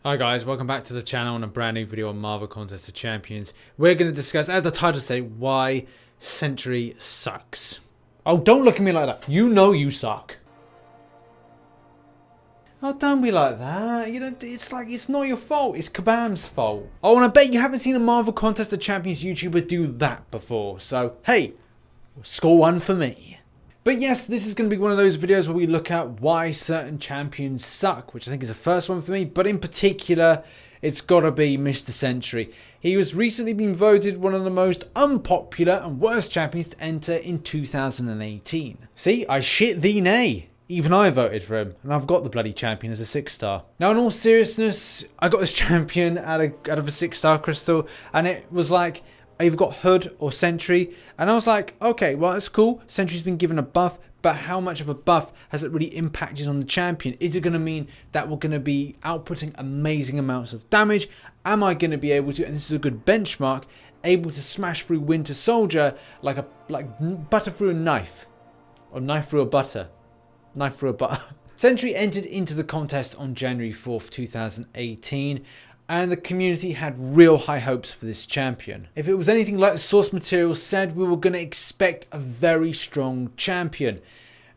Hi guys, welcome back to the channel on a brand new video on Marvel Contest of Champions. We're going to discuss, as the title says, why Sentry sucks. Oh, don't look at me like that. You know you suck. Oh, don't be like that. You know, it's like, it's not your fault. It's Kabam's fault. Oh, and I bet you haven't seen a Marvel Contest of Champions YouTuber do that before. So, hey, score one for me. But yes, this is going to be one of those videos where we look at why certain champions suck, which I think is the first one for me. But in particular, it's got to be Mr. Sentry. He was recently been voted one of the most unpopular and worst champions to enter in 2018. See, I shit thee nay. Even I voted for him, and I've got the bloody champion as a 6-star. Now, in all seriousness, I got this champion out of a 6-star crystal, and it was like, I either got Hood or Sentry, and I was like, okay, well, that's cool. Sentry's been given a buff, but how much of a buff has it really impacted on the champion? Is it going to mean that we're going to be outputting amazing amounts of damage? Am I going to be able to, and this is a good benchmark, able to smash through Winter Soldier like butter through a knife, or knife through a butter, knife through a butter? Sentry entered into the contest on January 4th, 2018. And the community had real high hopes for this champion. If it was anything like the source material said, we were going to expect a very strong champion.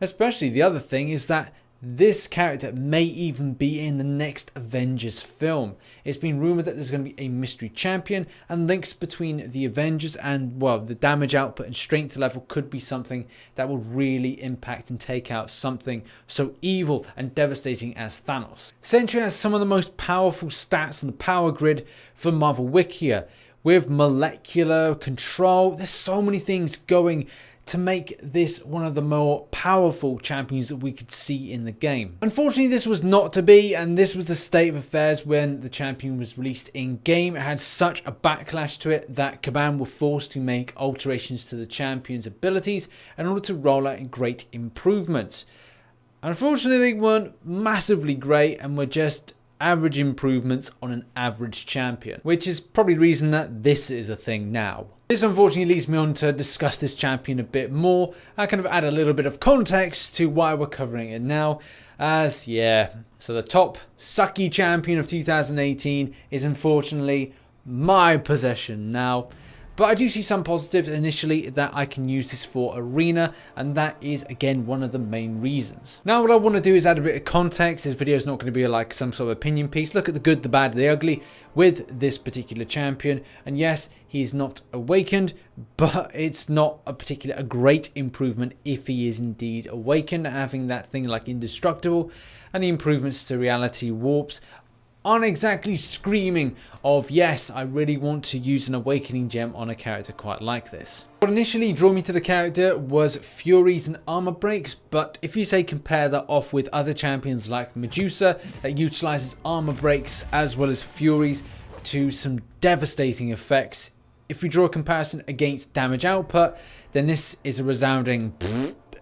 Especially the other thing is that this character may even be in the next Avengers film. It's been rumored that there's going to be a mystery champion, and links between the Avengers and, well, the damage output and strength level could be something that will really impact and take out something so evil and devastating as Thanos. Sentry has some of the most powerful stats on the power grid for Marvel Wikia. With molecular control, there's so many things going to make this one of the more powerful champions that we could see in the game. Unfortunately, this was not to be, and this was the state of affairs when the champion was released in game. It had such a backlash to it that Kabam were forced to make alterations to the champion's abilities in order to roll out great improvements. Unfortunately, they weren't massively great and were just average improvements on an average champion, which is probably the reason that this is a thing now. This unfortunately leads me on to discuss this champion a bit more. I kind of add a little bit of context to why we're covering it now. As, yeah, so the top sucky champion of 2018 is unfortunately my possession now. But I do see some positives initially that I can use this for Arena, and that is again one of the main reasons. Now what I want to do is add a bit of context. This video is not going to be like some sort of opinion piece. Look at the good, the bad, the ugly with this particular champion. And yes, he's not awakened, but it's not a great improvement if he is indeed awakened. Having that thing like indestructible and the improvements to reality warps aren't exactly screaming of, yes, I really want to use an awakening gem on a character quite like this. What initially drew me to the character was Furies and armor breaks, but if you say compare that off with other champions like Medusa that utilizes armor breaks as well as Furies to some devastating effects, if we draw a comparison against damage output, then this is a resounding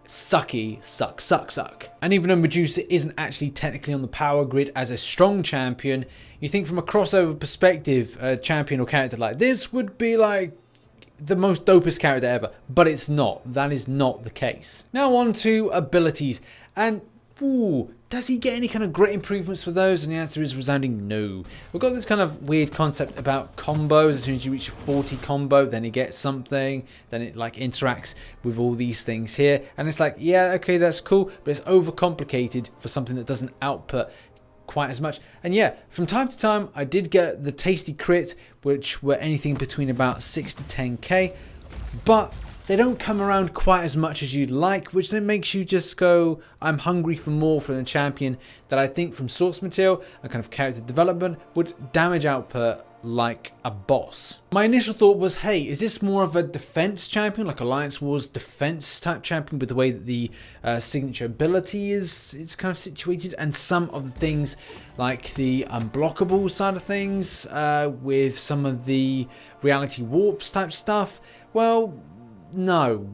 sucky, suck. And even though Medusa isn't actually technically on the power grid as a strong champion, you think from a crossover perspective, a champion or character like this would be like the most dopest character ever, but it's not. That is not the case. Now on to abilities, and does he get any kind of great improvements for those? And the answer is resounding no. We've got this kind of weird concept about combos. As soon as you reach a 40 combo, then you get something, then it like interacts with all these things here. And it's like, yeah, okay, that's cool, but it's overcomplicated for something that doesn't output quite as much. And yeah, from time to time, I did get the tasty crits, which were anything between about 6 to 10k, but they don't come around quite as much as you'd like, which then makes you just go, I'm hungry for more from a champion that I think from source material and kind of character development would damage output like a boss. My initial thought was, hey, is this more of a defense champion, like Alliance Wars defense type champion, with the way that the signature ability is kind of situated, and some of the things like the unblockable side of things with some of the reality warps type stuff? Well, no,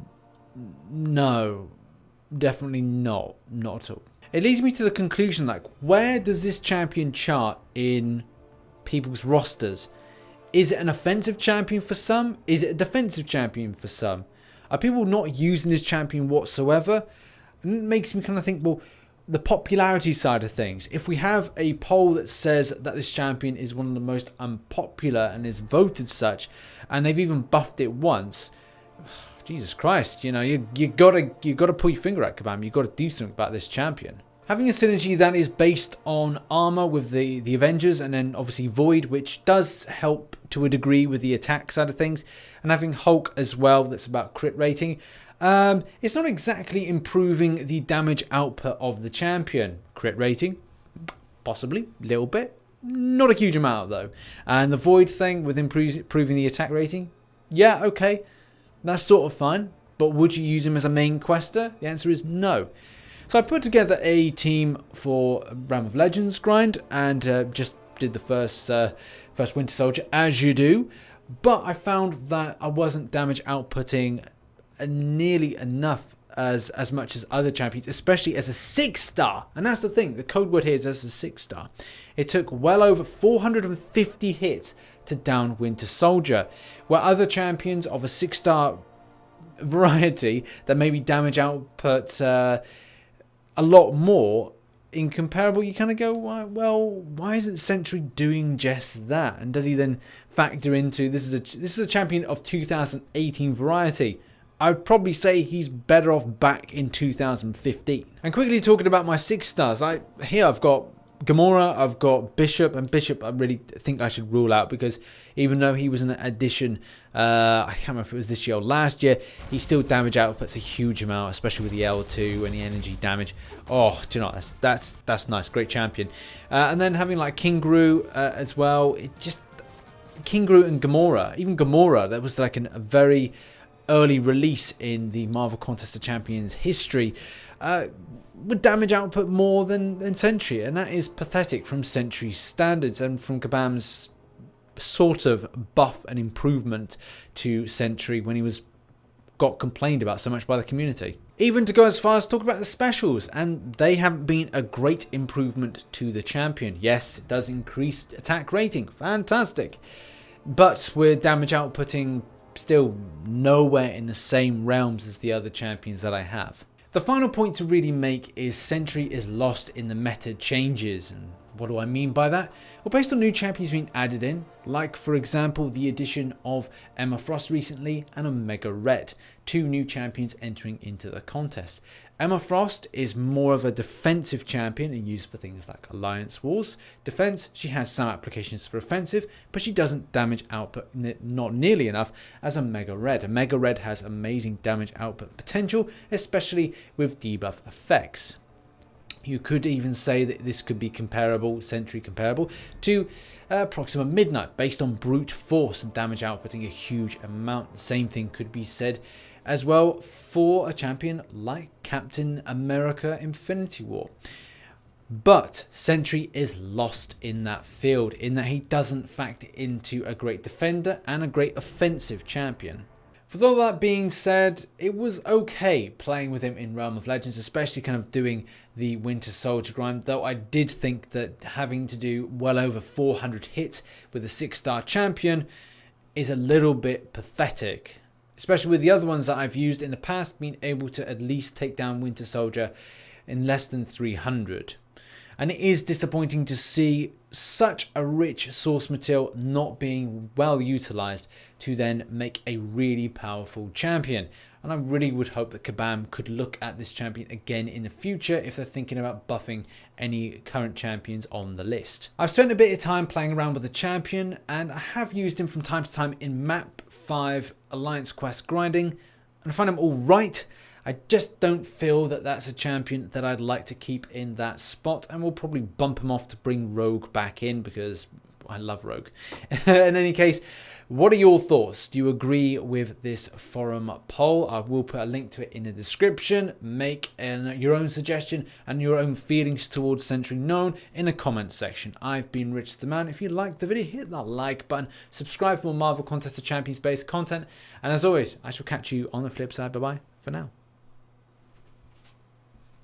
definitely not at all. It leads me to the conclusion, like, where does this champion chart in people's rosters? Is it an offensive champion for some? Is it a defensive champion for some? Are people not using this champion whatsoever? And it makes me kind of think, well, the popularity side of things, if we have a poll that says that this champion is one of the most unpopular and is voted such, and they've even buffed it once, Jesus Christ, you know, you gotta pull your finger at Kabam. You gotta do something about this champion. Having a synergy that is based on armor with the Avengers, and then obviously Void, which does help to a degree with the attack side of things, and having Hulk as well, that's about crit rating. It's not exactly improving the damage output of the champion. Crit rating, possibly, a little bit. Not a huge amount though. And the Void thing with improving the attack rating, yeah, okay. That's sort of fine. But would you use him as a main quester? The answer is no. So I put together a team for Realm of Legends grind, and just did the first Winter Soldier, as you do. But I found that I wasn't damage outputting nearly enough as much as other champions, especially as a 6-star. And that's the thing, the code word here is as a 6-star. It took well over 450 hits to down Winter Soldier, where other champions of a 6-star variety that maybe damage output a lot more in comparable, you kind of go, well, why isn't Sentry doing just that? And does he then factor into this is a champion of 2018 variety? I'd probably say he's better off back in 2015. And quickly talking about my 6-stars, here I've got Gamora, I've got Bishop, and Bishop I really think I should rule out, because even though he was an addition, I can't remember if it was this year or last year, he still damage outputs a huge amount, especially with the L2 and the energy damage. Oh, do you know what? That's nice, great champion. And then having like King Gru as well, King Gru and Gamora, even Gamora, that was like a very early release in the Marvel Contest of Champions history, would damage output more than Sentry, and that is pathetic from Sentry's standards and from Kabam's sort of buff and improvement to Sentry when he got complained about so much by the community. Even to go as far as talk about the specials, and they haven't been a great improvement to the champion. Yes, it does increase attack rating, fantastic, but we're damage outputting still nowhere in the same realms as the other champions that I have. The final point to really make is Sentry is lost in the meta changes. And what do I mean by that? Well, based on new champions being added in, like for example the addition of Emma Frost recently and Omega Red, 2 new champions entering into the contest. Emma Frost is more of a defensive champion and used for things like alliance wars. Defense, she has some applications for offensive, but she doesn't damage output not nearly enough as Omega Red. Omega Red has amazing damage output potential, especially with debuff effects. You could even say that this could be comparable, Sentry comparable, to Proxima Midnight, based on brute force and damage outputting a huge amount. The same thing could be said as well for a champion like Captain America Infinity War. But Sentry is lost in that field, in that he doesn't factor into a great defender and a great offensive champion. With all that being said, it was okay playing with him in Realm of Legends, especially kind of doing the Winter Soldier grind, though I did think that having to do well over 400 hits with a 6-star champion is a little bit pathetic. Especially with the other ones that I've used in the past, being able to at least take down Winter Soldier in less than 300. And it is disappointing to see such a rich source material not being well utilized to then make a really powerful champion. And I really would hope that Kabam could look at this champion again in the future if they're thinking about buffing any current champions on the list. I've spent a bit of time playing around with the champion, and I have used him from time to time in map 5 Alliance Quest grinding, and I find him all right. I just don't feel that that's a champion that I'd like to keep in that spot, and we'll probably bump him off to bring Rogue back in because I love Rogue. In any case, what are your thoughts? Do you agree with this forum poll? I will put a link to it in the description. Make your own suggestion and your own feelings towards Sentry known in the comments section. I've been RichTheMan. If you liked the video, hit that like button. Subscribe for more Marvel Contest of Champions based content. And as always, I shall catch you on the flip side. Bye bye for now.